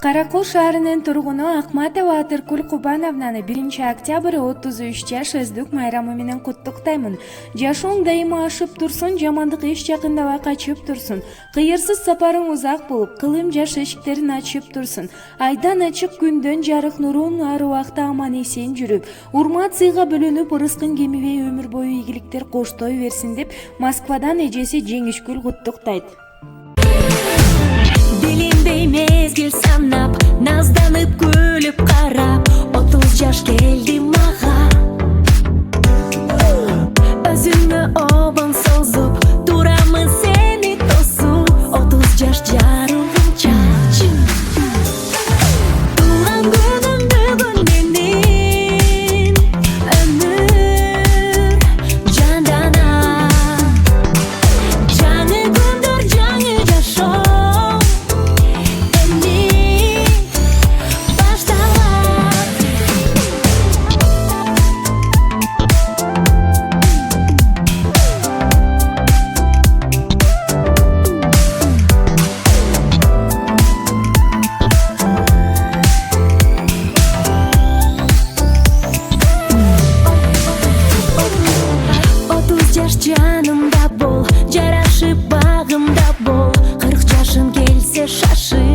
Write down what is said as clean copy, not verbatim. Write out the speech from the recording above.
Каракол шаарынын тургуну Акматова Атыркул Кубановнаны 1-октябрь 33 жаш өздүк майрамы менен куттуктаймын. Жашооң дайыма ашып турсун, жамандык эч жакындабай качып турсун. Кыйырсыз сапарың узак болуп, кылым жаш эшиктерин ачып турсун. Айдан ачык күндөн жарык нурун ар убакта аман-эсен жүрүп, урмат сыйга бөлөнүп, ырыскын кемибей өмүр бою ийгиликтер коштой берсин деп Москвадан эжеси Жеңишгүл куттуктайт. Белиндей мезгил санап, назданып күлүп карап, 30 жаш келди мага. Өзүңө обон созуп, турамын сени тосуп, 30 жаш жарыгымча. Туган күнүм бүгүн менин, өмүр жандана. Жаңы күндөр, жаңы жашоо. Жанымда бол, жарашып багымда бол, 40 жашым келсе шашып.